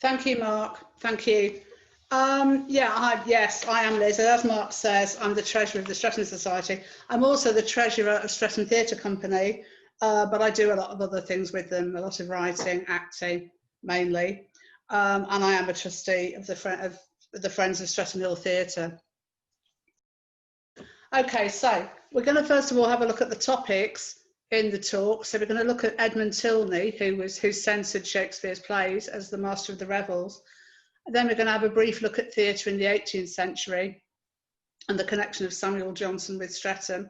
Thank you, Mark. Thank you. Yes, I am Liz. As Mark says, I'm the treasurer of the Stratton Society. I'm also the treasurer of Streatham Theatre Company, but I do a lot of other things with them, a lot of writing, acting, mainly. And I am a trustee of the Friends of Stratton Hill Theatre. Okay, so we're going to first of all have a look at the topics in the talk. So we're going to look at Edmund Tilney, who censored Shakespeare's plays as the master of the revels. And then we're going to have a brief look at theatre in the 18th century and the connection of Samuel Johnson with Stratton.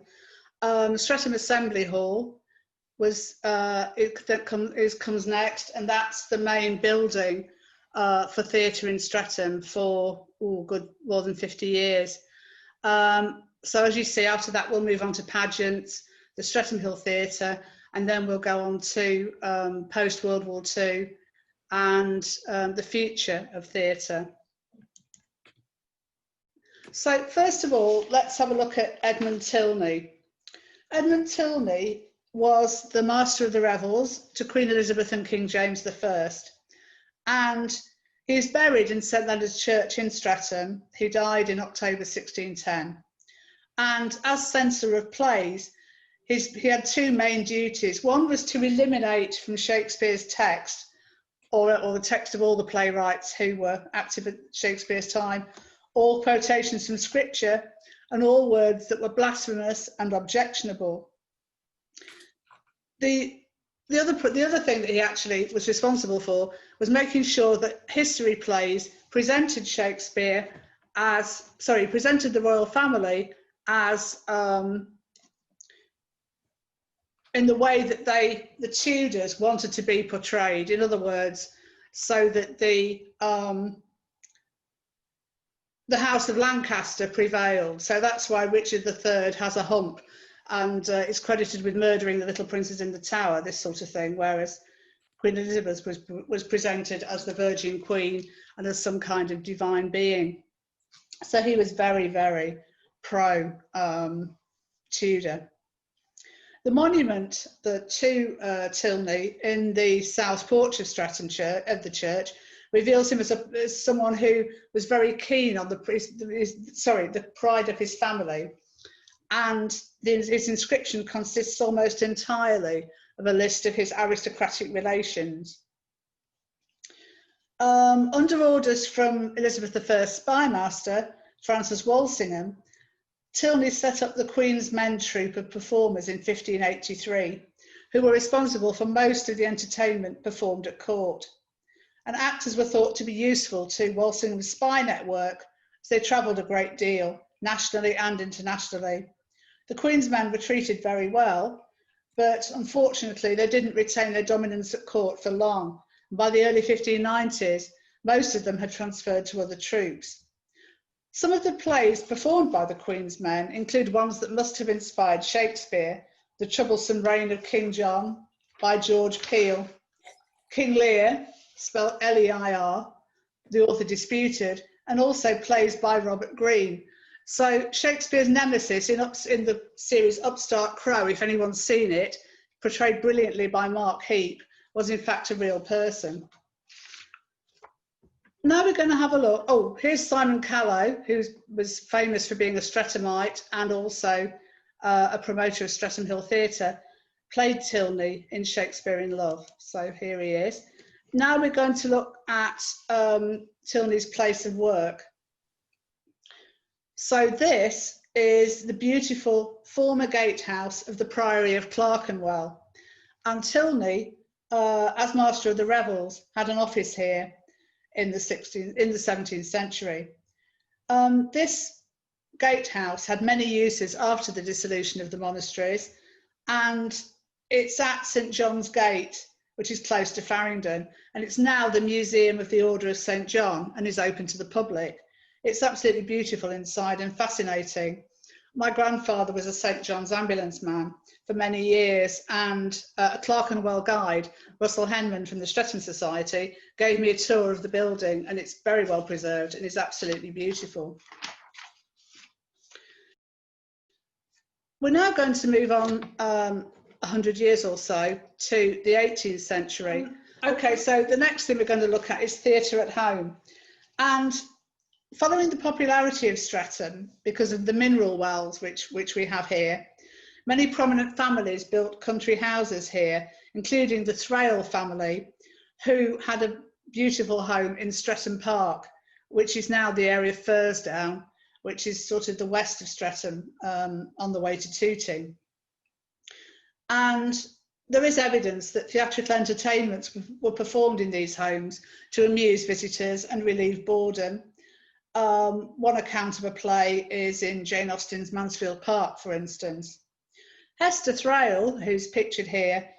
Streatham Assembly Hall comes next, and that's the main building for theatre in Stratton for more than 50 years. So as you see, after that we'll move on to Pageants, the Streatham Hill Theatre, and then we'll go on to post-World War II and the future of theatre. So first of all, let's have a look at Edmund Tilney. Edmund Tilney was the master of the revels to Queen Elizabeth and King James I, and he is buried in St Leonard's Church in Stratton. He died in October 1610. And as censor of plays, he had two main duties. One was to eliminate from Shakespeare's text, or the text of all the playwrights who were active at Shakespeare's time, all quotations from scripture and all words that were blasphemous and objectionable. The other thing that he actually was responsible for was making sure that history plays presented presented the royal family as in the way that the Tudors wanted to be portrayed. In other words, so that the House of Lancaster prevailed. So that's why Richard III has a hump and is credited with murdering the little princes in the Tower, this sort of thing, whereas Queen Elizabeth was presented as the Virgin Queen and as some kind of divine being. So he was very, very pro Tudor. The monument to Tilney in the south porch of Stratton Church, of the church, reveals him as someone who was very keen on the pride of his family, and his inscription consists almost entirely of a list of his aristocratic relations. Under orders from Elizabeth I's spymaster, Francis Walsingham, Tilney set up the Queen's Men troupe of performers in 1583, who were responsible for most of the entertainment performed at court. And actors were thought to be useful to Walsingham's spy network, as they travelled a great deal, nationally and internationally. The Queen's Men were treated very well, but unfortunately they didn't retain their dominance at court for long. And by the early 1590s, most of them had transferred to other troupes. Some of the plays performed by the Queen's Men include ones that must have inspired Shakespeare: The Troublesome Reign of King John by George Peele, King Lear, spelled L-E-I-R, the author disputed, and also plays by Robert Greene. So Shakespeare's nemesis in the series Upstart Crow, if anyone's seen it, portrayed brilliantly by Mark Heap, was in fact a real person. Now we're going to have a look. Oh, here's Simon Callow, who was famous for being a Strathamite and also a promoter of Streatham Hill Theatre, played Tilney in Shakespeare in Love. So here he is. Now we're going to look at Tilney's place of work. So this is the beautiful former gatehouse of the Priory of Clerkenwell. And Tilney, as master of the revels, had an office here in the 17th century. This gatehouse had many uses after the dissolution of the monasteries, and it's at St John's Gate, which is close to Farringdon, and it's now the Museum of the Order of St John and is open to the public. It's absolutely beautiful inside and fascinating. My grandfather was a St John's ambulance man for many years, and a Clerkenwell guide, Russell Henman from the Stratton Society, gave me a tour of the building, and it's very well preserved and is absolutely beautiful. We're now going to move on 100 years or so to the 18th century, Okay, so the next thing we're going to look at is theatre at home. And following the popularity of Stratton, because of the mineral wells which we have here, many prominent families built country houses here, including the Thrale family, who had a beautiful home in Stratton Park, which is now the area of Fursdown, which is sort of the west of Stratton, on the way to Tooting. And there is evidence that theatrical entertainments were performed in these homes to amuse visitors and relieve boredom. One account of a play is in Jane Austen's Mansfield Park, for instance. Hester Thrale, who's pictured here,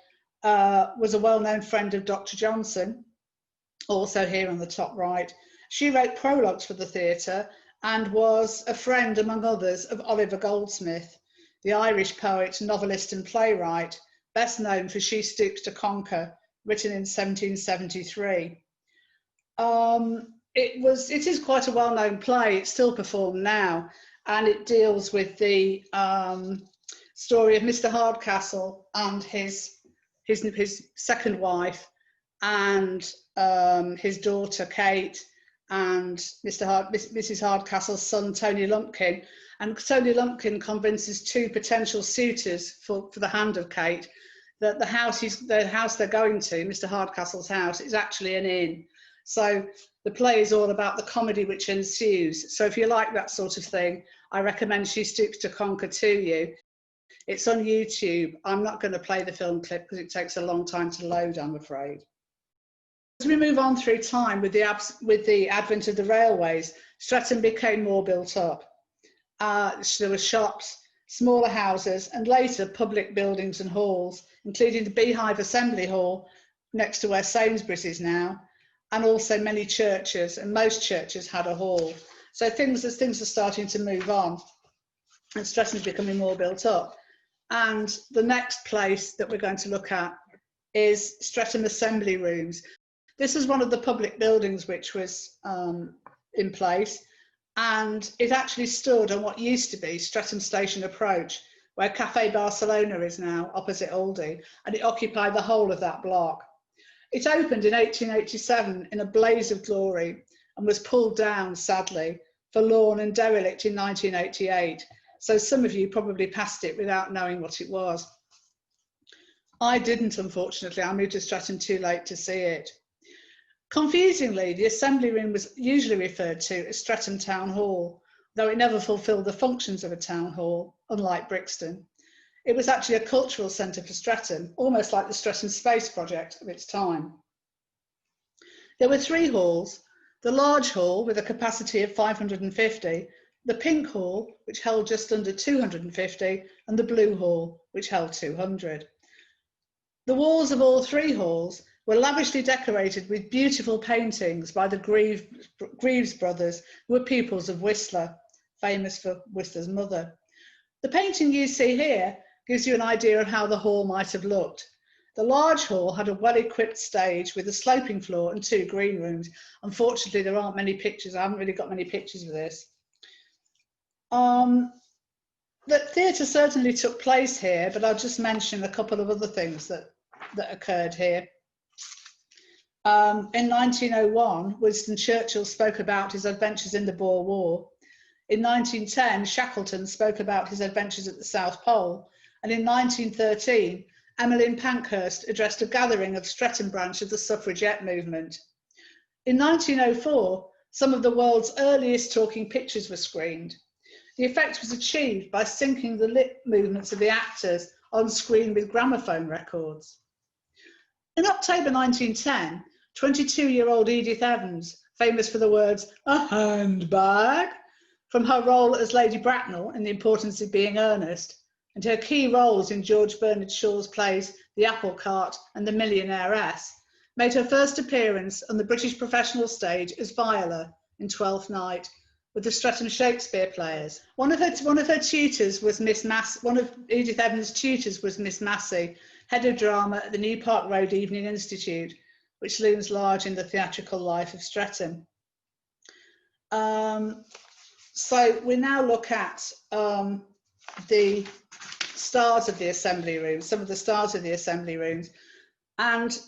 was a well-known friend of Dr. Johnson, also here on the top right. She wrote prologues for the theatre and was a friend, among others, of Oliver Goldsmith, the Irish poet, novelist and playwright, best known for She Stoops to Conquer, written in 1773. It is quite a well-known play. It's still performed now, and it deals with the story of Mr. Hardcastle and his second wife, and his daughter Kate, and Mrs. Hardcastle's son Tony Lumpkin. And Tony Lumpkin convinces two potential suitors for the hand of Kate that the house they're going to, Mr. Hardcastle's house, is actually an inn. So the play is all about the comedy which ensues. So if you like that sort of thing, I recommend She Stoops to Conquer to you. It's on YouTube. I'm not going to play the film clip because it takes a long time to load, I'm afraid. As we move on through time with the advent of the railways, Stratton became more built up. There were shops, smaller houses, and later public buildings and halls, including the Beehive Assembly Hall, next to where Sainsbury's is now, and also many churches, and most churches had a hall. So things are starting to move on, and Stratton's becoming more built up. And the next place that we're going to look at is Streatham Assembly Rooms. This is one of the public buildings which was in place, and it actually stood on what used to be Streatham Station Approach, where Cafe Barcelona is now, opposite Aldi, and it occupied the whole of that block. It opened in 1887 in a blaze of glory and was pulled down, sadly, forlorn and derelict in 1988. So some of you probably passed it without knowing what it was. I didn't, unfortunately. I moved to Stratton too late to see it. Confusingly, the Assembly Room was usually referred to as Stratton Town Hall, though it never fulfilled the functions of a town hall, unlike Brixton. It was actually a cultural centre for Stratton, almost like the Stratton Space Project of its time. There were three halls: the large hall with a capacity of 550, the pink hall, which held just under 250, and the blue hall, which held 200. The walls of all three halls were lavishly decorated with beautiful paintings by the Greaves brothers, who were pupils of Whistler, famous for Whistler's mother. The painting you see here gives you an idea of how the hall might have looked. The large hall had a well-equipped stage with a sloping floor and two green rooms. Unfortunately, there aren't many pictures. I haven't really got many pictures of this. The theatre certainly took place here, but I'll just mention a couple of other things that occurred here. In 1901, Winston Churchill spoke about his adventures in the Boer War. In 1910, Shackleton spoke about his adventures at the South Pole. And in 1913, Emmeline Pankhurst addressed a gathering of Stratton branch of the suffragette movement. In 1904, some of the world's earliest talking pictures were screened. The effect was achieved by syncing the lip movements of the actors on screen with gramophone records. In October 1910, 22-year-old Edith Evans, famous for the words, "a handbag," from her role as Lady Bracknell in The Importance of Being Earnest, and her key roles in George Bernard Shaw's plays The Apple Cart and The Millionairess, made her first appearance on the British professional stage as Viola in Twelfth Night with the Streatham Shakespeare Players. One of Edith Evans' tutors was Miss Massey, head of drama at the New Park Road Evening Institute, which looms large in the theatrical life of Stratton. So we now look at the stars of the Assembly Rooms, some of the stars of the Assembly Rooms. And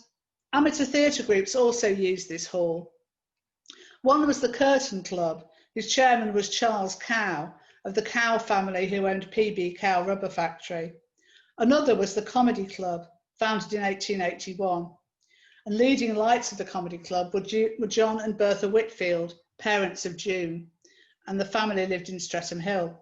Amateur theatre groups also used this hall. One was the Curtain Club, whose chairman was Charles Cow, of the Cow family who owned PB Cow Rubber Factory. Another was the Comedy Club, founded in 1881. And leading lights of the Comedy Club were John and Bertha Whitfield, parents of June, and the family lived in Streatham Hill.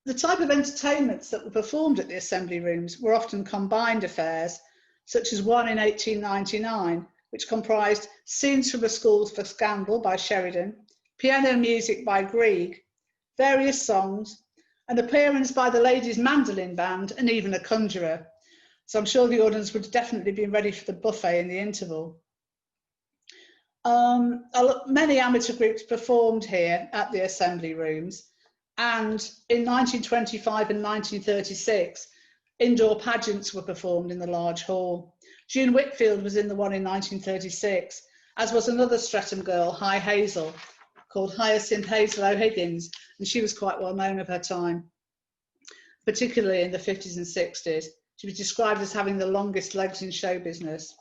The type of entertainments that were performed at the Assembly Rooms were often combined affairs, such as one in 1899, which comprised Scenes from a School for Scandal by Sheridan, piano music by Grieg, various songs, an appearance by the Ladies' Mandolin Band, and even a conjurer. So I'm sure the audience would have definitely been ready for the buffet in the interval. Many amateur groups performed here at the Assembly Rooms, and in 1925 and 1936, indoor pageants were performed in the large hall. June Whitfield was in the one in 1936, as was another Streatham girl, High Hazel, called Hyacinth Hazel O'Higgins, and she was quite well known of her time, particularly in the 50s and 60s. She was described as having the longest legs in show business.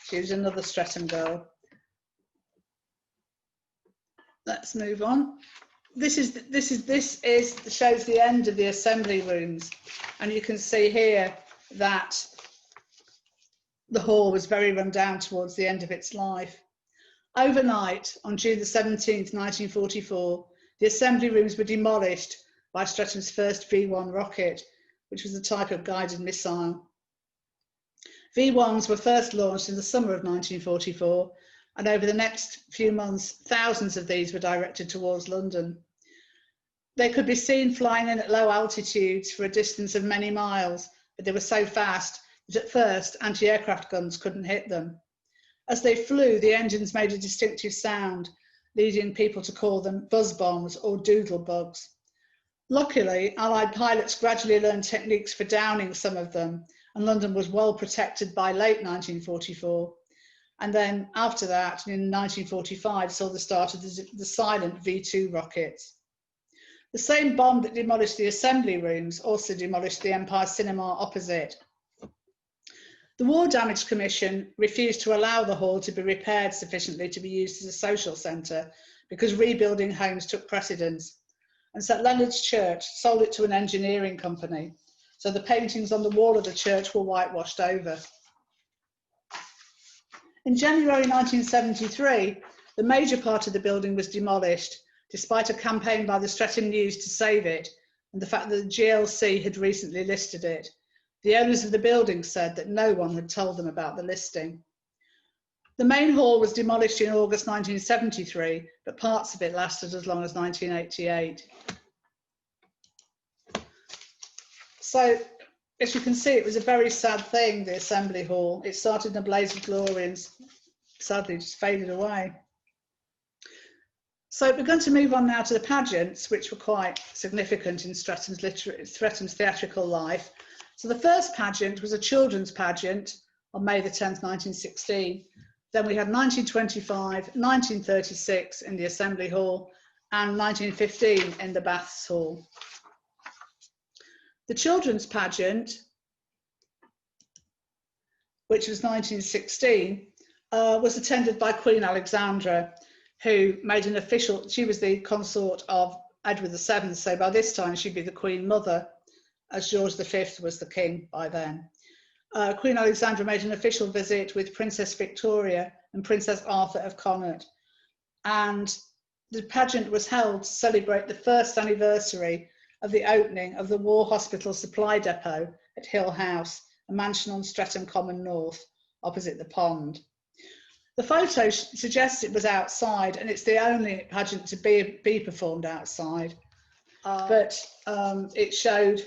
She was another Streatham girl. Let's move on. This shows the end of the Assembly Rooms, and you can see here that the hall was very run down towards the end of its life. Overnight, on June the 17th, 1944, the Assembly Rooms were demolished by Stratton's first V1 rocket, which was a type of guided missile. V1s were first launched in the summer of 1944, and over the next few months, thousands of these were directed towards London. They could be seen flying in at low altitudes for a distance of many miles, but they were so fast that at first anti-aircraft guns couldn't hit them. As they flew, the engines made a distinctive sound, leading people to call them buzz bombs or doodle bugs. Luckily, Allied pilots gradually learned techniques for downing some of them, and London was well protected by late 1944. And then after that, in 1945, saw the start of the silent V2 rockets. The same bomb that demolished the Assembly Rooms also demolished the Empire Cinema opposite. The War Damage Commission refused to allow the hall to be repaired sufficiently to be used as a social centre because rebuilding homes took precedence, and St Leonard's Church sold it to an engineering company, so the paintings on the wall of the church were whitewashed over. In January 1973, the major part of the building was demolished, despite a campaign by the Streatham News to save it, and the fact that the GLC had recently listed it. The owners of the building said that no one had told them about the listing. The main hall was demolished in August 1973, but parts of it lasted as long as 1988. So, as you can see, it was a very sad thing, the Assembly Hall. It started in a blaze of glory and sadly just faded away. So we're going to move on now to the pageants, which were quite significant in Stratton's theatrical life. So the first pageant was a children's pageant on May the 10th, 1916. Then we had 1925, 1936 in the Assembly Hall, and 1915 in the Baths Hall. The children's pageant, which was 1916, was attended by Queen Alexandra, who made an official, she was the consort of Edward VII, so by this time she'd be the Queen Mother, as George V was the king by then. Queen Alexandra made an official visit with Princess Victoria and Princess Arthur of Connaught, and the pageant was held to celebrate the first anniversary of the opening of the War Hospital Supply Depot at Hill House, a mansion on Streatham Common North, opposite the pond. The photo suggests it was outside, and it's the only pageant to be performed outside. But it showed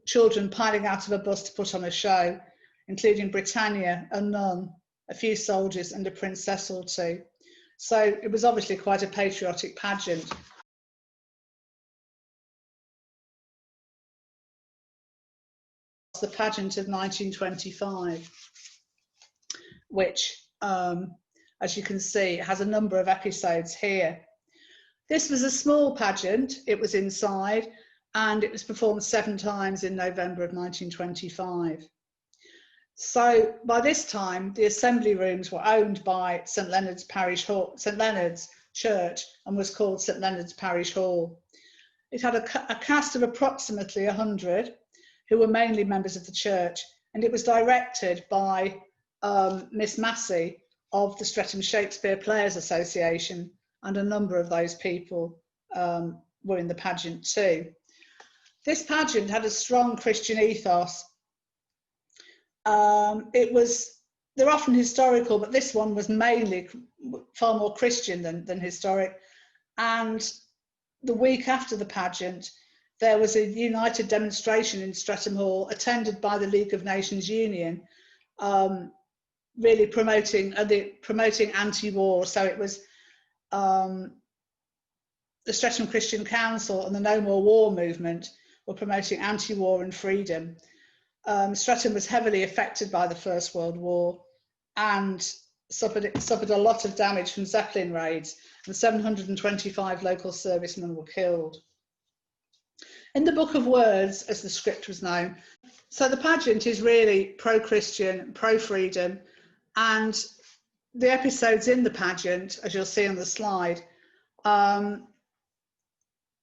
children piling out of a bus to put on a show, including Britannia, a nun, a few soldiers, and a princess or two. So it was obviously quite a patriotic pageant. The pageant of 1925, which, as you can see, has a number of episodes here. This was a small pageant. It was inside, and it was performed 7 times in November of 1925. So by this time, the assembly rooms were owned by St Leonard's Church, and was called St Leonard's Parish Hall. It had a cast of approximately 100, who were mainly members of the church, and it was directed by Miss Massey of the Streatham Shakespeare Players Association, and a number of those people were in the pageant too. This pageant had a strong Christian ethos. They're often historical, but this one was mainly far more Christian than historic. And the week after the pageant, there was a united demonstration in Streatham Hall, attended by the League of Nations Union, really promoting anti-war. So it was the Streatham Christian Council and the No More War movement were promoting anti-war and freedom. Stratton was heavily affected by the First World War and suffered a lot of damage from Zeppelin raids, and 725 local servicemen were killed. In the Book of Words, as the script was known, so the pageant is really pro-Christian, pro-freedom, and the episodes in the pageant, as you'll see on the slide,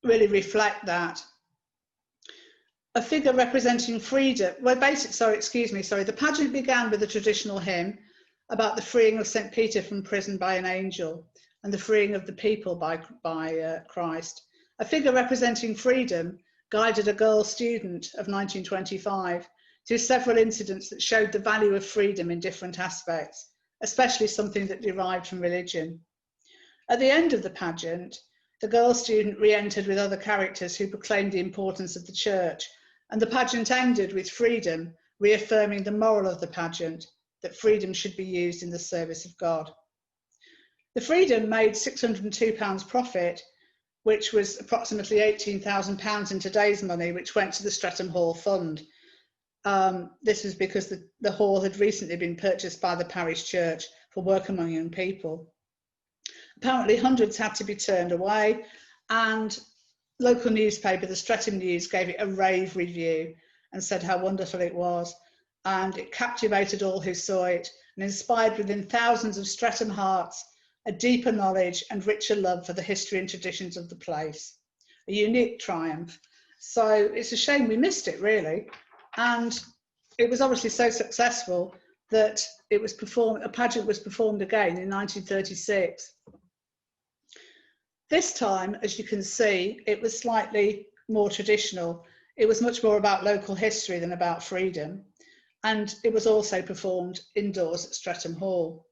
really reflect that. A figure representing freedom, the pageant began with a traditional hymn about the freeing of St. Peter from prison by an angel and the freeing of the people by Christ. A figure representing freedom guided a girl student of 1925 through several incidents that showed the value of freedom in different aspects, especially something that derived from religion. At the end of the pageant, the girl student re-entered with other characters who proclaimed the importance of the church, and the pageant ended with freedom reaffirming the moral of the pageant, that freedom should be used in the service of God. The freedom made £602 profit, which was approximately £18,000 in today's money, which went to the Streatham Hall Fund. This was because the hall had recently been purchased by the parish church for work among young people. Apparently hundreds had to be turned away, and local newspaper, the Streatham News, gave it a rave review and said how wonderful it was, and it captivated all who saw it and inspired within thousands of Streatham hearts a deeper knowledge and richer love for the history and traditions of the place. A unique triumph. So it's a shame we missed it, really. And it was obviously so successful that a pageant was performed again in 1936. This time, as you can see, it was slightly more traditional. It was much more about local history than about freedom. And it was also performed indoors at Streatham Hall.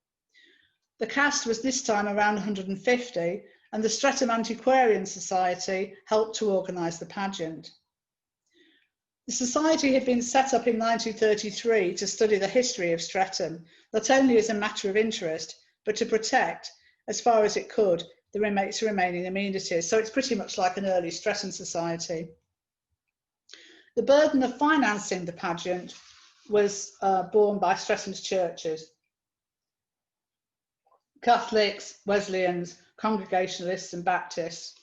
The cast was this time around 150, and the Streatham Antiquarian Society helped to organise the pageant. The society had been set up in 1933 to study the history of Streatham, not only as a matter of interest, but to protect, as far as it could, its remaining amenities. So it's pretty much like an early Stratton society. The burden of financing the pageant was borne by Stratton's churches: Catholics, Wesleyans, Congregationalists and Baptists.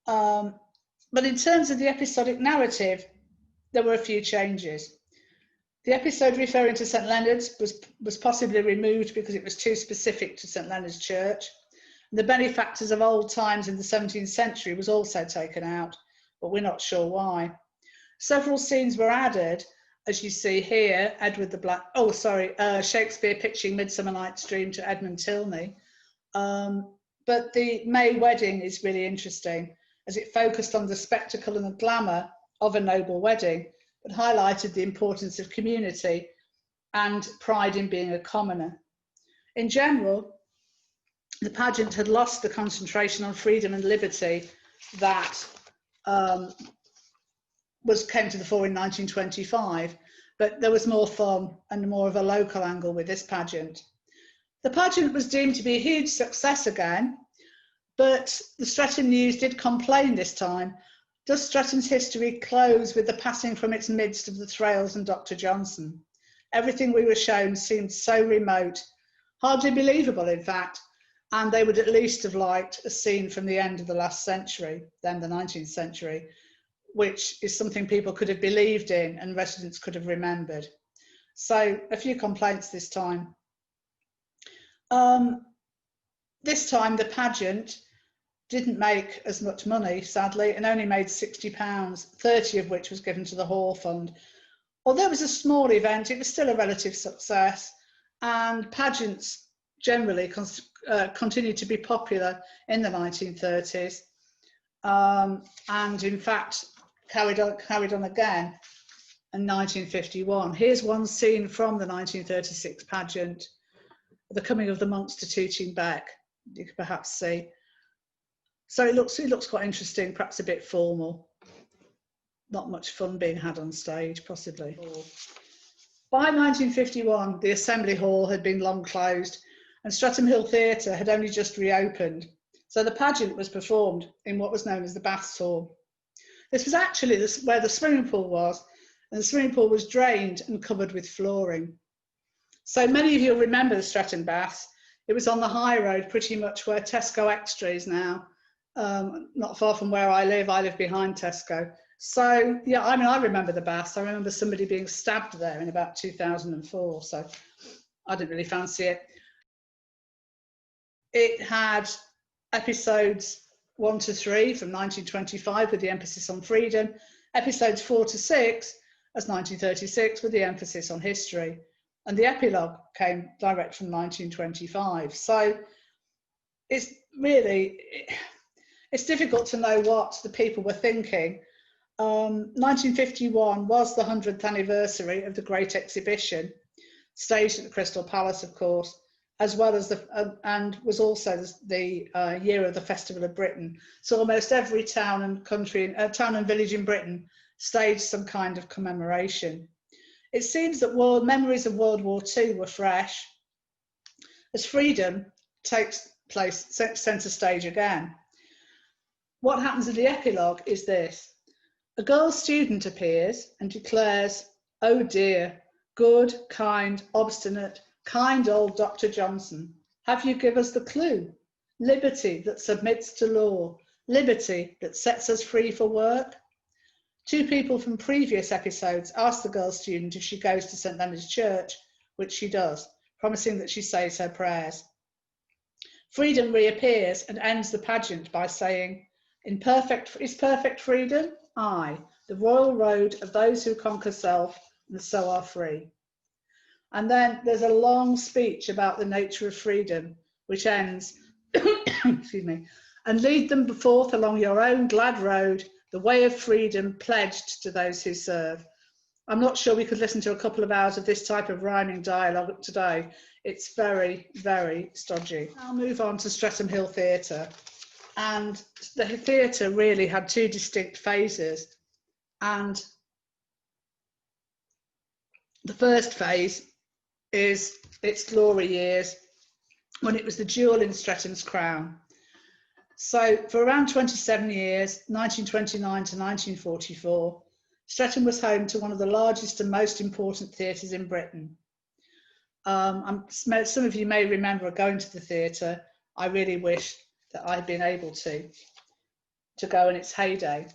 But in terms of the episodic narrative, there were a few changes. The episode referring to St Leonard's was possibly removed because it was too specific to St Leonard's Church. The benefactors of old times in the 17th century was also taken out, but we're not sure why. Several scenes were added, as you see here, Shakespeare pitching Midsummer Night's Dream to Edmund Tilney. But the May wedding is really interesting, as it focused on the spectacle and the glamour of a noble wedding, but highlighted the importance of community and pride in being a commoner. In general, the pageant had lost the concentration on freedom and liberty that came to the fore in 1925, but there was more fun and more of a local angle with this pageant. The pageant was deemed to be a huge success again, but the Stratton News did complain this time. Does Stratton's history close with the passing from its midst of the Thrales and Dr. Johnson? Everything we were shown seemed so remote, hardly believable in fact, and they would at least have liked a scene from the end of the last century, then the 19th century, which is something people could have believed in and residents could have remembered. So a few complaints this time. This time the pageant didn't make as much money, sadly, and only made £60, 30 of which was given to the Hall Fund. Although it was a small event, it was still a relative success, and pageants generally continued to be popular in the 1930s, and in fact carried on again in 1951. Here's one scene from the 1936 pageant, the coming of the monks to Tooting Bec. You can perhaps see. So it looks quite interesting, perhaps a bit formal. Not much fun being had on stage, possibly. By 1951, the Assembly Hall had been long closed and Streatham Hill Theatre had only just reopened. So the pageant was performed in what was known as the Baths Hall. This was actually where the swimming pool was, and the swimming pool was drained and covered with flooring. So many of you will remember the Stratton Baths. It was on the high road, pretty much where Tesco Extra is now. Not far from where I live behind Tesco. So yeah, I mean, I remember the Baths. I remember somebody being stabbed there in about 2004, so I didn't really fancy it. It had episodes 1 to 3 from 1925 with the emphasis on freedom, episodes 4 to 6 as 1936 with the emphasis on history, and the epilogue came direct from 1925. So it's difficult to know what the people were thinking. 1951 was the 100th anniversary of the Great Exhibition, staged at the Crystal Palace, of course, as well as and was also the year of the Festival of Britain. So almost every town and village in Britain staged some kind of commemoration. It seems that memories of World War II were fresh, as freedom takes place centre stage again. What happens at the epilogue is this. A girl student appears and declares, "Oh dear, good, kind, obstinate, kind old Dr. Johnson, have you give us the clue? Liberty that submits to law, liberty that sets us free for work?" Two people from previous episodes ask the girl student if she goes to St Leonard's Church, which she does, promising that she says her prayers. Freedom reappears and ends the pageant by saying, "Is perfect freedom? Aye, the royal road of those who conquer self and so are free." And then there's a long speech about the nature of freedom, which ends, excuse me, "and lead them forth along your own glad road, the way of freedom pledged to those who serve." I'm not sure we could listen to a couple of hours of this type of rhyming dialogue today. It's very, very stodgy. I'll move on to Streatham Hill Theatre. And the theatre really had two distinct phases. And the first phase is its glory years, when it was the jewel in Stratton's crown. So for around 27 years, 1929 to 1944, Stratton was home to one of the largest and most important theatres in Britain. Some of you may remember going to the theatre. I really wish that I'd been able to go in its heyday,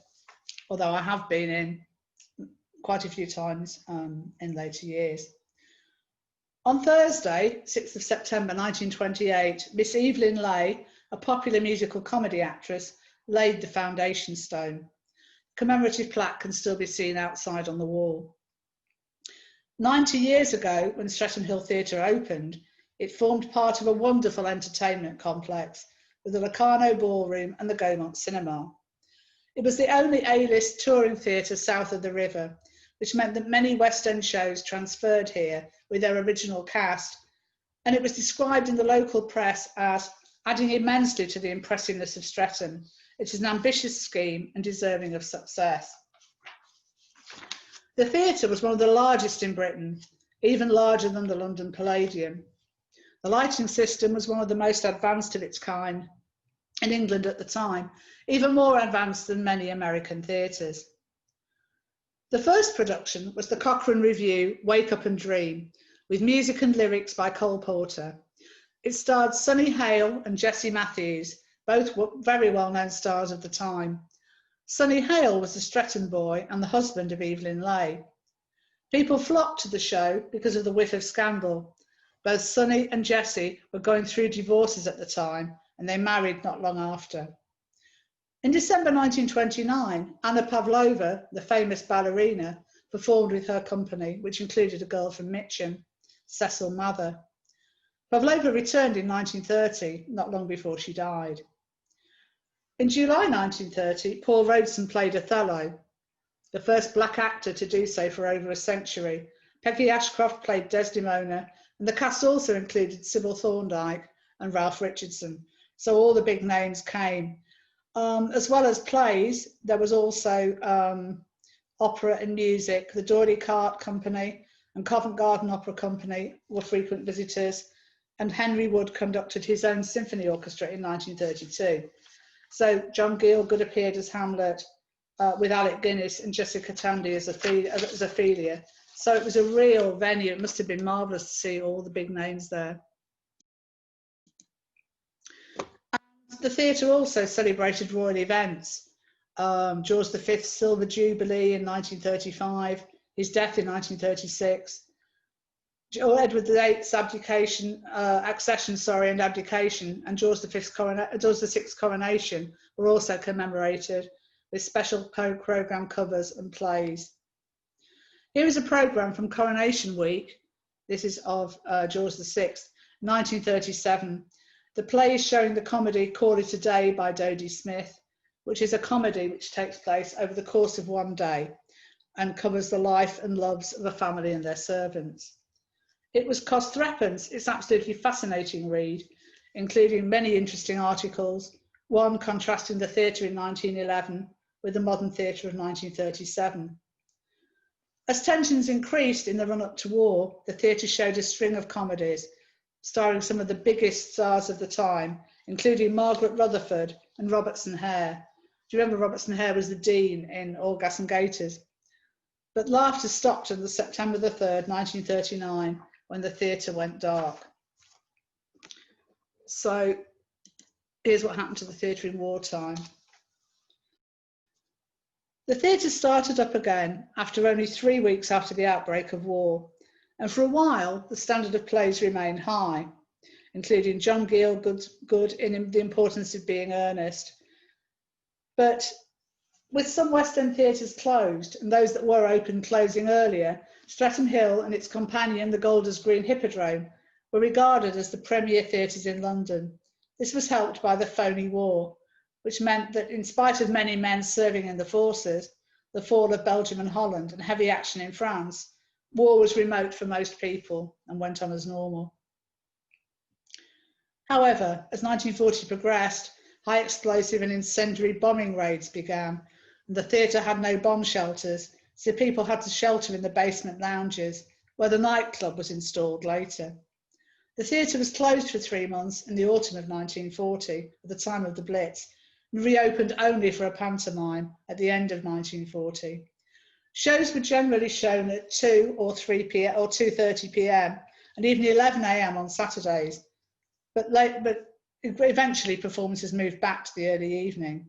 although I have been in quite a few times in later years. On Thursday, 6th of September 1928, Miss Evelyn Leigh, a popular musical comedy actress, laid the foundation stone. Commemorative plaque can still be seen outside on the wall. 90 years ago, when Streatham Hill Theatre opened, it formed part of a wonderful entertainment complex with the Locarno Ballroom and the Gaumont Cinema. It was the only A-list touring theatre south of the river, which meant that many West End shows transferred here with their original cast, and it was described in the local press as adding immensely to the impressiveness of Stratton. It is an ambitious scheme and deserving of success. The theatre was one of the largest in Britain, even larger than the London Palladium. The lighting system was one of the most advanced of its kind in England at the time, even more advanced than many American theatres. The first production was the Cochrane Revue, Wake Up and Dream, with music and lyrics by Cole Porter. It starred Sonny Hale and Jessie Matthews, both very well-known stars of the time. Sonny Hale was a Stratton boy and the husband of Evelyn Leigh. People flocked to the show because of the whiff of scandal. Both Sonny and Jessie were going through divorces at the time, and they married not long after. In December 1929, Anna Pavlova, the famous ballerina, performed with her company, which included a girl from Mitcham, Cecil Mather. Pavlova returned in 1930, not long before she died. In July 1930, Paul Robeson played Othello, the first black actor to do so for over a century. Peggy Ashcroft played Desdemona, and the cast also included Sybil Thorndike and Ralph Richardson, so all the big names came. As well as plays, there was also opera and music. The Dorley Cart Company and Covent Garden Opera Company were frequent visitors, and Henry Wood conducted his own symphony orchestra in 1932. So John Gielgud appeared as Hamlet with Alec Guinness and Jessica Tandy as Ophelia. So it was a real venue. It must have been marvellous to see all the big names there. The theatre also celebrated royal events. George V's Silver Jubilee in 1935, his death in 1936, Edward VIII's accession and abdication, and George VI's coronation were also commemorated with special programme covers and plays. Here is a programme from Coronation Week. This is of George VI, 1937. The play is showing the comedy Call It a Day by Dodie Smith, which is a comedy which takes place over the course of one day and covers the life and loves of a family and their servants. It was cost threepence. It's absolutely fascinating read, including many interesting articles, one contrasting the theatre in 1911 with the modern theatre of 1937. As tensions increased in the run-up to war, the theatre showed a string of comedies starring some of the biggest stars of the time, including Margaret Rutherford and Robertson Hare. Do you remember Robertson Hare was the dean in All Gas and Gaiters? But laughter stopped on September the 3rd, 1939, when the theatre went dark. So here's what happened to the theatre in wartime. The theatre started up again after only 3 weeks after the outbreak of war. And for a while, the standard of plays remained high, including John Gielgud in The Importance of Being Earnest. But with some West End theatres closed and those that were open closing earlier, Streatham Hill and its companion, the Golders Green Hippodrome, were regarded as the premier theatres in London. This was helped by the phony war, which meant that in spite of many men serving in the forces, the fall of Belgium and Holland, and heavy action in France, war was remote for most people and went on as normal. However, as 1940 progressed, high explosive and incendiary bombing raids began, and the theatre had no bomb shelters, so people had to shelter in the basement lounges, where the nightclub was installed later. The theatre was closed for 3 months in the autumn of 1940, at the time of the Blitz, and reopened only for a pantomime at the end of 1940. Shows were generally shown at 2 or 3 p.m. or 2:30 p.m. and even 11 a.m. on Saturdays, but eventually performances moved back to the early evening.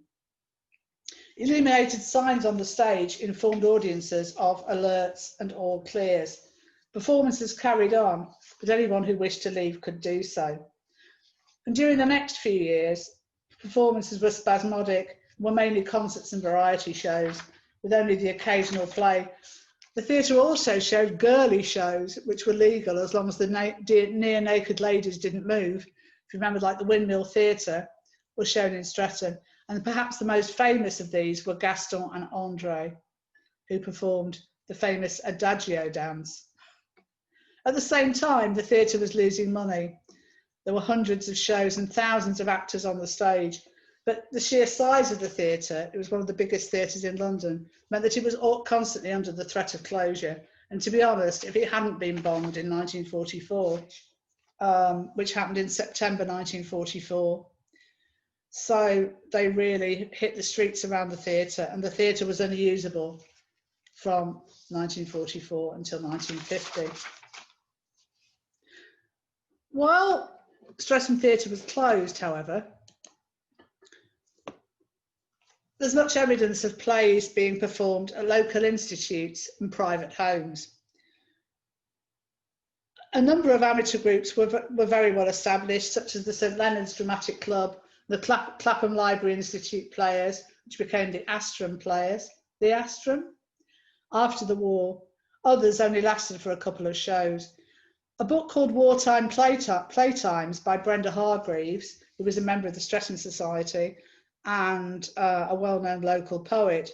Illuminated signs on the stage informed audiences of alerts and all clears. Performances carried on, but anyone who wished to leave could do so. And during the next few years, performances were spasmodic, were mainly concerts and variety shows, with only the occasional play. The theatre also showed girly shows, which were legal as long as the near-naked ladies didn't move. If you remember, like the Windmill Theatre was shown in Stratton, and perhaps the most famous of these were Gaston and André, who performed the famous Adagio dance. At the same time, the theatre was losing money. There were hundreds of shows and thousands of actors on the stage, but the sheer size of the theatre, it was one of the biggest theatres in London, meant that it was constantly under the threat of closure. And to be honest, if it hadn't been bombed in 1944, which happened in September 1944, so they really hit the streets around the theatre, and the theatre was unusable from 1944 until 1950. While Streatham Theatre was closed, however, there's much evidence of plays being performed at local institutes and private homes. A number of amateur groups were very well established, such as the St Leonard's Dramatic Club, the Clapham Library Institute Players, which became the Astrum Players. The Astrum? After the war. Others only lasted for a couple of shows. A book called Wartime Playtimes by Brenda Hargreaves, who was a member of the Stratton Society and a well-known local poet,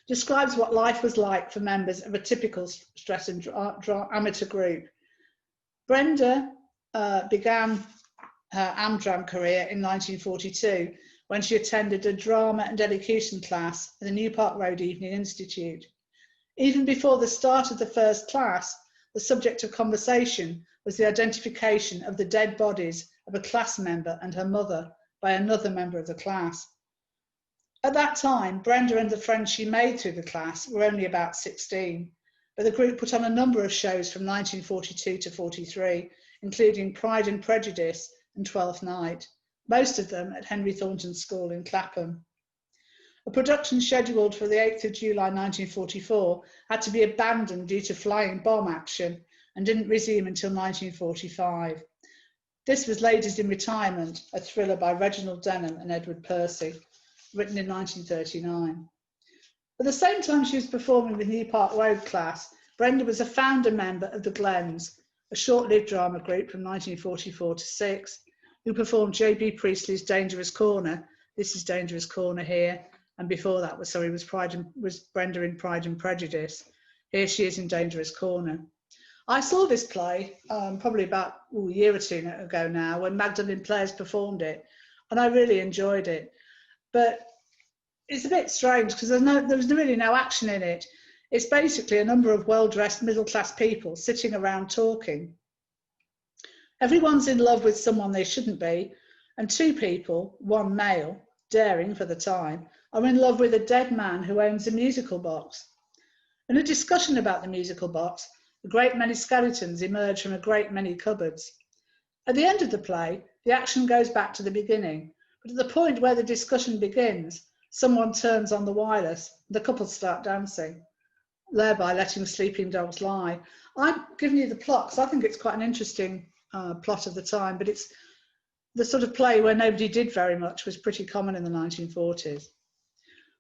describes what life was like for members of a typical Stratton amateur group. Brenda began her Amdram career in 1942 when she attended a drama and elocution class at the New Park Road Evening Institute. Even before the start of the first class, the subject of conversation was the identification of the dead bodies of a class member and her mother by another member of the class. At that time, Brenda and the friends she made through the class were only about 16, but the group put on a number of shows from 1942 to 43, including Pride and Prejudice and Twelfth Night, most of them at Henry Thornton School in Clapham. A production scheduled for the 8th of July 1944 had to be abandoned due to flying bomb action and didn't resume until 1945. This was Ladies in Retirement, a thriller by Reginald Denham and Edward Percy, written in 1939. At the same time she was performing with New Park Road class, Brenda was a founder member of the Glens, a short-lived drama group from 1944 to 6, who performed J.B. Priestley's Dangerous Corner. This is Dangerous Corner here, and before that was Brenda in Pride and Prejudice. Here she is in Dangerous Corner. I saw this play probably about a year or two ago now when Magdalene Players performed it, and I really enjoyed it. But it's a bit strange because there was really no action in it. It's basically a number of well-dressed middle-class people sitting around talking. Everyone's in love with someone they shouldn't be, and two people, one male, daring for the time, are in love with a dead man who owns a musical box. In a discussion about the musical box, a great many skeletons emerge from a great many cupboards. At the end of the play, the action goes back to the beginning, but at the point where the discussion begins, someone turns on the wireless, and the couple start dancing, thereby letting sleeping dogs lie. I'm giving you the plot because I think it's quite an interesting plot of the time, but it's the sort of play where nobody did very much, was pretty common in the 1940s.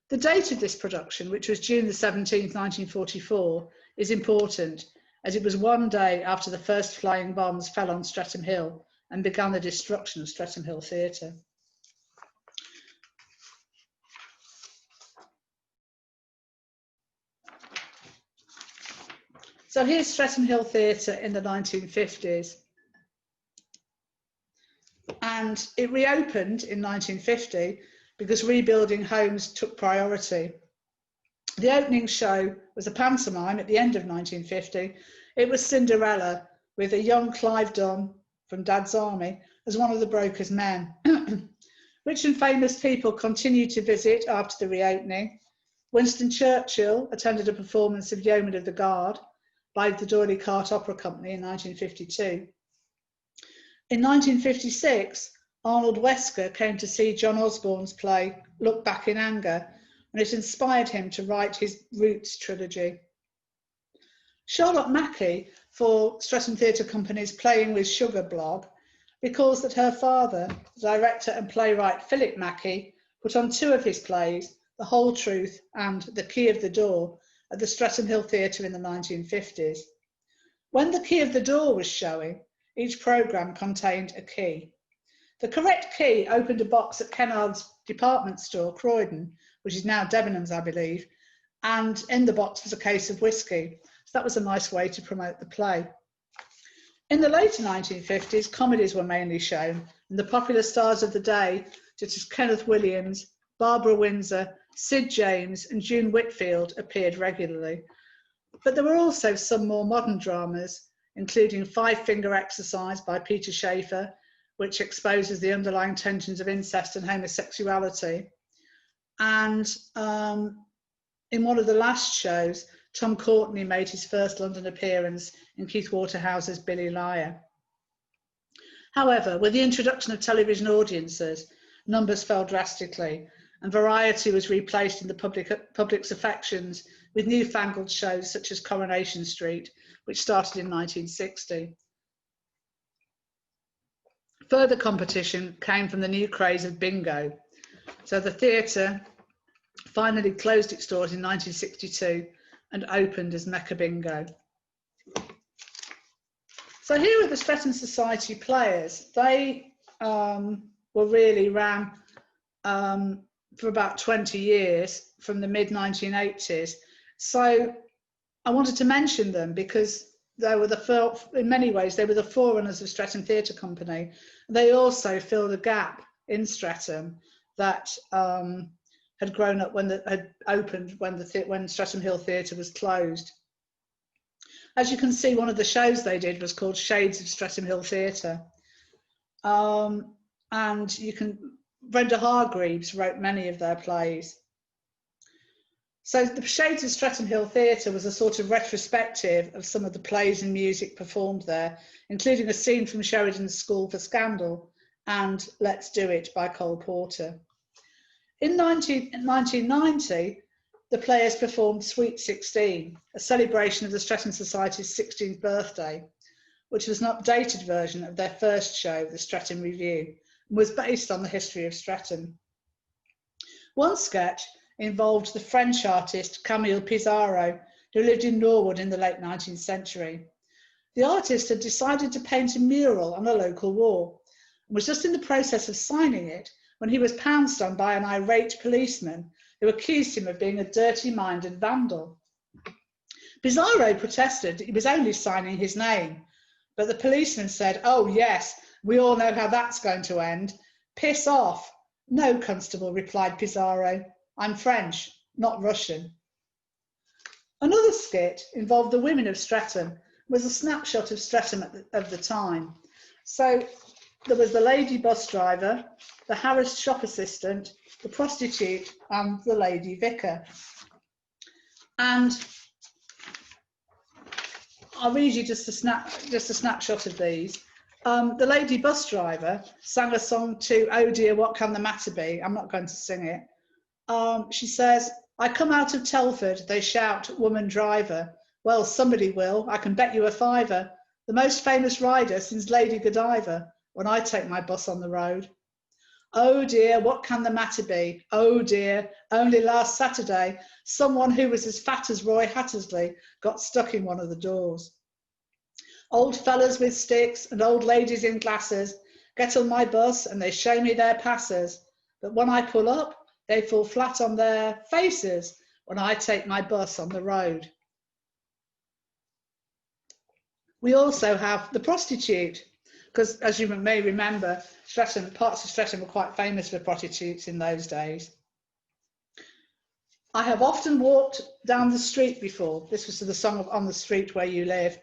The date of this production, which was June the 17th, 1944, is important, as it was one day after the first flying bombs fell on Streatham Hill and began the destruction of Streatham Hill Theatre. So here's Streatham Hill Theatre in the 1950s. And it reopened in 1950 because rebuilding homes took priority. The opening show was a pantomime at the end of 1950. It was Cinderella, with a young Clive Dunn from Dad's Army as one of the broker's men. Rich and famous people continued to visit after the reopening. Winston Churchill attended a performance of Yeoman of the Guard by the D'Oyly Carte Opera Company in 1952. In 1956, Arnold Wesker came to see John Osborne's play Look Back in Anger, and it inspired him to write his Roots trilogy. Charlotte Mackey, for Streatham Theatre Company's Playing with Sugar blog, recalls that her father, the director and playwright Philip Mackey, put on two of his plays, The Whole Truth and The Key of the Door, at the Streatham Hill Theatre in the 1950s. When The Key of the Door was showing, each programme contained a key. The correct key opened a box at Kennard's department store, Croydon, which is now Debenhams, I believe, and in the box was a case of whiskey. So that was a nice way to promote the play. In the later 1950s, comedies were mainly shown, and the popular stars of the day, such as Kenneth Williams, Barbara Windsor, Sid James, and June Whitfield, appeared regularly. But there were also some more modern dramas, including Five Finger Exercise by Peter Shaffer, which exposes the underlying tensions of incest and homosexuality. And in one of the last shows, Tom Courtenay made his first London appearance in Keith Waterhouse's Billy Liar. However, with the introduction of television audiences, numbers fell drastically, and variety was replaced in the public's affections with newfangled shows such as Coronation Street, which started in 1960. Further competition came from the new craze of bingo. So the theatre finally closed its doors in 1962 and opened as Mecca Bingo. So here are the Stratton Society players. They were really ran for about 20 years from the mid-1980s. So I wanted to mention them because they were in many ways, they were the forerunners of Stratton Theatre Company. They also filled a gap in Stratton that had grown up had opened when Streatham Hill Theatre was closed. As you can see, one of the shows they did was called Shades of Streatham Hill Theatre. And Brenda Hargreaves wrote many of their plays. So the Shades of Streatham Hill Theatre was a sort of retrospective of some of the plays and music performed there, including a scene from Sheridan's School for Scandal and Let's Do It by Cole Porter. In 1990, the players performed Sweet 16, a celebration of the Stratton Society's 16th birthday, which was an updated version of their first show, the Stratton Review, and was based on the history of Stratton. One sketch involved the French artist Camille Pissarro, who lived in Norwood in the late 19th century. The artist had decided to paint a mural on a local wall and was just in the process of signing it when he was pounced on by an irate policeman who accused him of being a dirty-minded vandal. Pissarro protested that he was only signing his name, but the policeman said, "Oh yes, we all know how that's going to end. Piss off." "No, Constable," replied Pissarro. "I'm French, not Russian." Another skit involved the women of Stratton, was a snapshot of Stratton of the time. So there was the lady bus driver, the harassed shop assistant, the prostitute, and the lady vicar. And I'll read you just a snapshot of these. The lady bus driver sang a song to "Oh Dear, What Can the Matter Be?" I'm not going to sing it. She says, "I come out of Telford, they shout, woman driver. Well, somebody will, I can bet you a fiver. The most famous rider since Lady Godiva, when I take my bus on the road. Oh dear, what can the matter be? Oh dear, only last Saturday, someone who was as fat as Roy Hattersley got stuck in one of the doors. Old fellas with sticks and old ladies in glasses get on my bus and they show me their passes. But when I pull up, they fall flat on their faces when I take my bus on the road." We also have the prostitute, because as you may remember, parts of Stratton were quite famous for prostitutes in those days. "I have often walked down the street before." This was to the song of "On the Street Where You Live."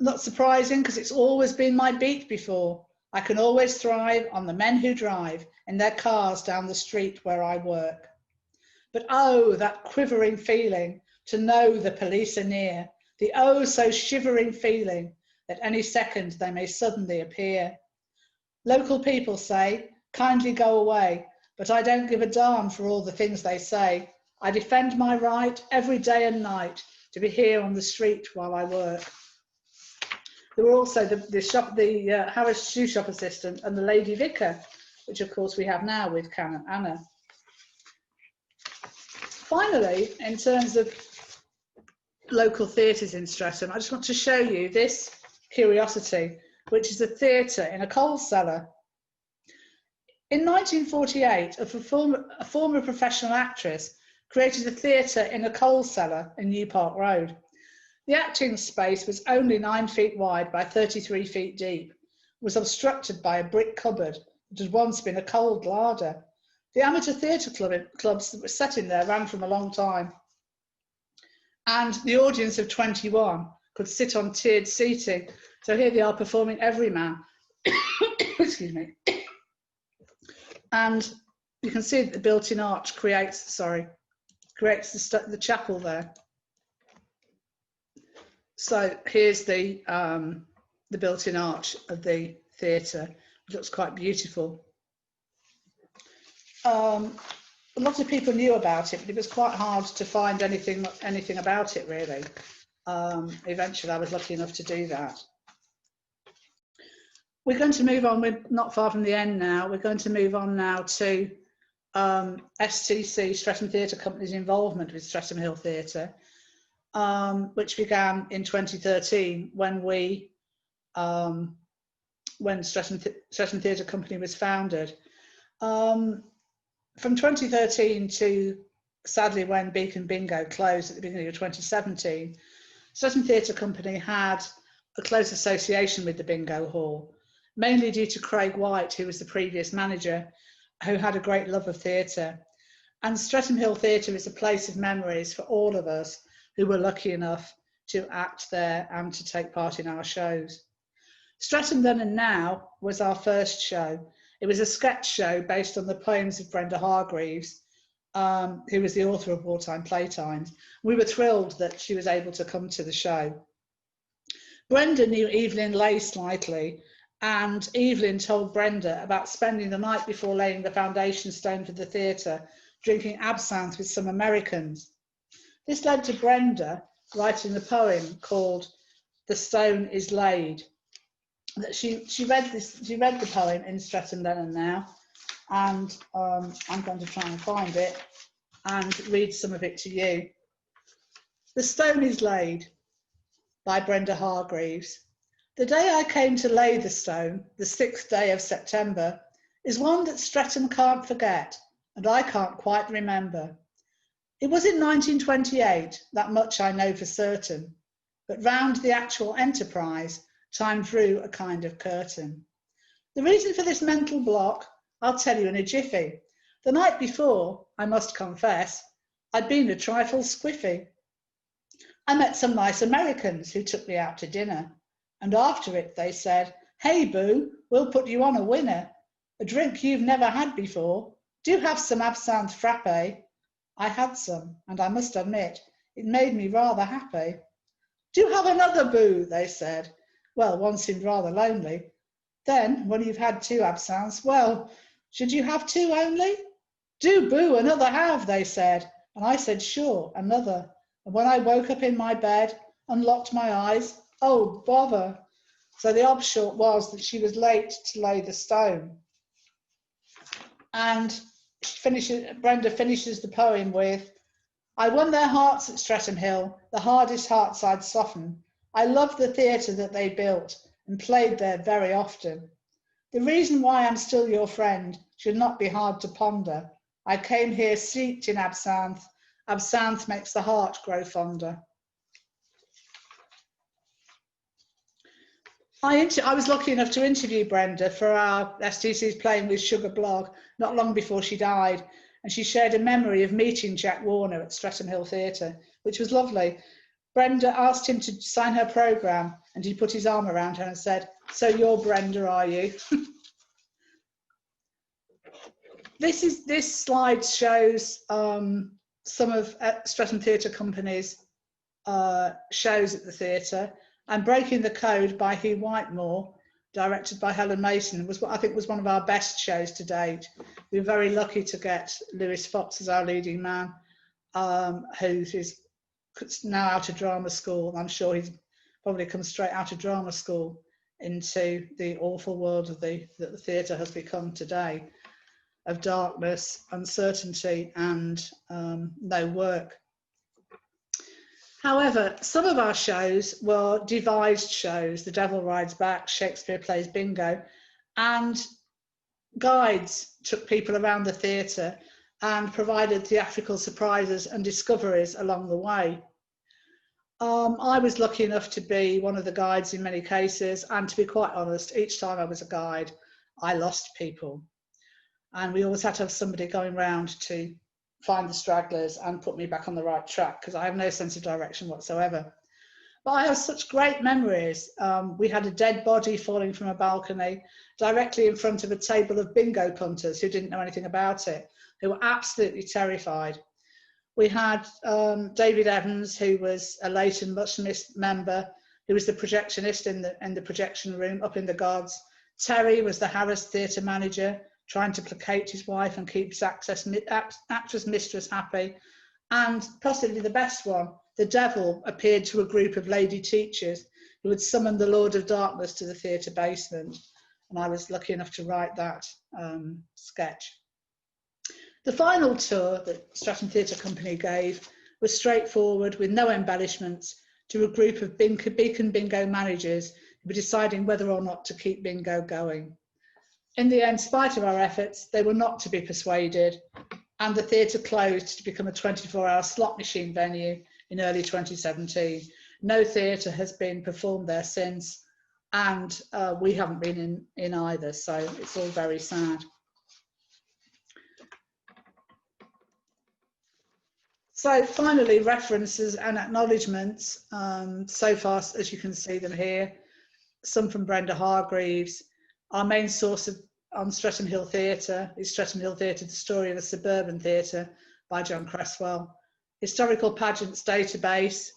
"Not surprising, because it's always been my beat before. I can always thrive on the men who drive in their cars down the street where I work. But oh, that quivering feeling to know the police are near, the oh so shivering feeling that any second they may suddenly appear. Local people say, kindly go away, but I don't give a darn for all the things they say. I defend my right every day and night to be here on the street while I work." There were also the Harris shoe shop assistant and the lady vicar, which of course we have now with Canon Anna. Finally, in terms of local theatres in Stratton, I just want to show you this curiosity, which is a theatre in a coal cellar. In 1948, a former professional actress created a theatre in a coal cellar in New Park Road. The acting space was only 9 feet wide by 33 feet deep, was obstructed by a brick cupboard that had once been a coal larder. The amateur theatre clubs that were set in there ran from a long time. And the audience of 21 could sit on tiered seating. So here they are performing Everyman. Excuse me. And you can see that the built-in arch creates the chapel there. So here's the built-in arch of the theatre. It looks quite beautiful. a lot of people knew about it, but it was quite hard to find anything about it really. Eventually I was lucky enough to do that. We're going to move on, we're not far from the end now, we're going to move on now to STC, Streatham Theatre Company's involvement with Streatham Hill Theatre, which began in 2013 when Streatham Theatre Company was founded. From 2013 to, sadly, when Beacon Bingo closed at the beginning of 2017, Streatham Theatre Company had a close association with the Bingo Hall, mainly due to Craig White, who was the previous manager, who had a great love of theatre. And Streatham Hill Theatre is a place of memories for all of us who were lucky enough to act there and to take part in our shows. Stratton Then and Now was our first show. It was a sketch show based on the poems of Brenda Hargreaves, who was the author of Wartime Playtimes. We were thrilled that she was able to come to the show. Brenda knew Evelyn Leigh slightly, and Evelyn told Brenda about spending the night before laying the foundation stone for the theatre, drinking absinthe with some Americans. This led to Brenda writing a poem called The Stone is Laid. She read the poem in Stratton Then and Now, and I'm going to try and find it and read some of it to you. The Stone is Laid by Brenda Hargreaves. The day I came to lay the stone, the 6th day of September, is one that Stratton can't forget, and I can't quite remember. It was in 1928, that much I know for certain, but round the actual enterprise, time drew a kind of curtain. The reason for this mental block, I'll tell you in a jiffy. The night before, I must confess, I'd been a trifle squiffy. I met some nice Americans who took me out to dinner, and after it they said, "Hey boo, we'll put you on a winner. A drink you've never had before. Do have some absinthe frappe." I had some, and I must admit, it made me rather happy. "Do have another boo," they said. Well, one seemed rather lonely. Then, when you've had 2 absinthes, well, should you have 2 only? "Do boo another half," they said, and I said, "Sure, another." And when I woke up in my bed, unlocked my eyes, oh, bother. So the upshot was that she was late to lay the stone. And Brenda finishes the poem with, "I won their hearts at Streatham Hill, the hardest hearts I'd soften. I loved the theatre that they built and played there very often. The reason why I'm still your friend should not be hard to ponder. I came here steeped in absinthe. Absinthe makes the heart grow fonder." I was lucky enough to interview Brenda for our STC's Playing with Sugar blog not long before she died, and she shared a memory of meeting Jack Warner at Streatham Hill Theatre, which was lovely. Brenda asked him to sign her programme, and he put his arm around her and said, "So you're Brenda, are you?" This slide shows some of Streatham Theatre Company's shows at the theatre, and Breaking the Code by Hugh Whitemore, directed by Helen Mason, was what I think was one of our best shows to date. We were very lucky to get Lewis Fox as our leading man, who is now out of drama school. I'm sure he's probably come straight out of drama school into the awful world of that the theatre has become today, of darkness, uncertainty, and no work. However, some of our shows were devised shows. The Devil Rides Back, Shakespeare Plays Bingo, and guides took people around the theatre and provided theatrical surprises and discoveries along the way. I was lucky enough to be one of the guides in many cases, and to be quite honest, each time I was a guide, I lost people. And we always had to have somebody going round to find the stragglers and put me back on the right track, because I have no sense of direction whatsoever. But I have such great memories. We had a dead body falling from a balcony directly in front of a table of bingo punters who didn't know anything about it, who were absolutely terrified. We had David Evans, who was a late and much missed member, who was the projectionist in the projection room up in the gods. Terry was the Harris theatre manager, trying to placate his wife and keep his actress mistress happy. And possibly the best one, the devil appeared to a group of lady teachers who had summoned the Lord of Darkness to the theatre basement. And I was lucky enough to write that sketch. The final tour that Stratton Theatre Company gave was straightforward, with no embellishments, to a group of Beacon Bingo managers who were deciding whether or not to keep bingo going. In the end, in spite of our efforts, they were not to be persuaded, and the theatre closed to become a 24-hour slot machine venue in early 2017. No theatre has been performed there since, and we haven't been in either, so it's all very sad. So finally, references and acknowledgements. So far, as you can see them here, some from Brenda Hargreaves. Our main source on Streatham Hill Theatre is Streatham Hill Theatre, The Story of a Suburban Theatre by John Cresswell. Historical Pageants database.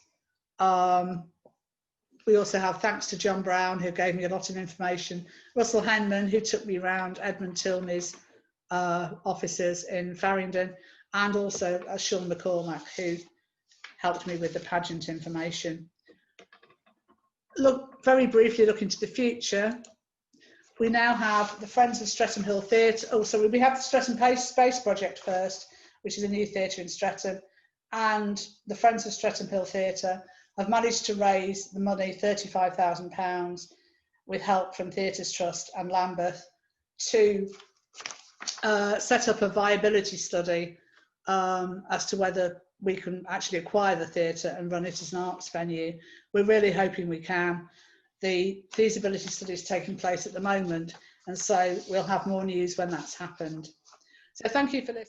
We also have thanks to John Brown, who gave me a lot of information, Russell Henman, who took me around Edmund Tilney's offices in Farringdon, and also Sean McCormack, who helped me with the pageant information. Very briefly look into the future. We now have the Friends of Streatham Hill Theatre. Oh, so we have the Stratton Space Project first, which is a new theatre in Stratton, and the Friends of Streatham Hill Theatre have managed to raise the money, £35,000, with help from Theatres Trust and Lambeth, to set up a viability study as to whether we can actually acquire the theatre and run it as an arts venue. We're really hoping we can. The feasibility study is taking place at the moment, and so we'll have more news when that's happened. So thank you for listening.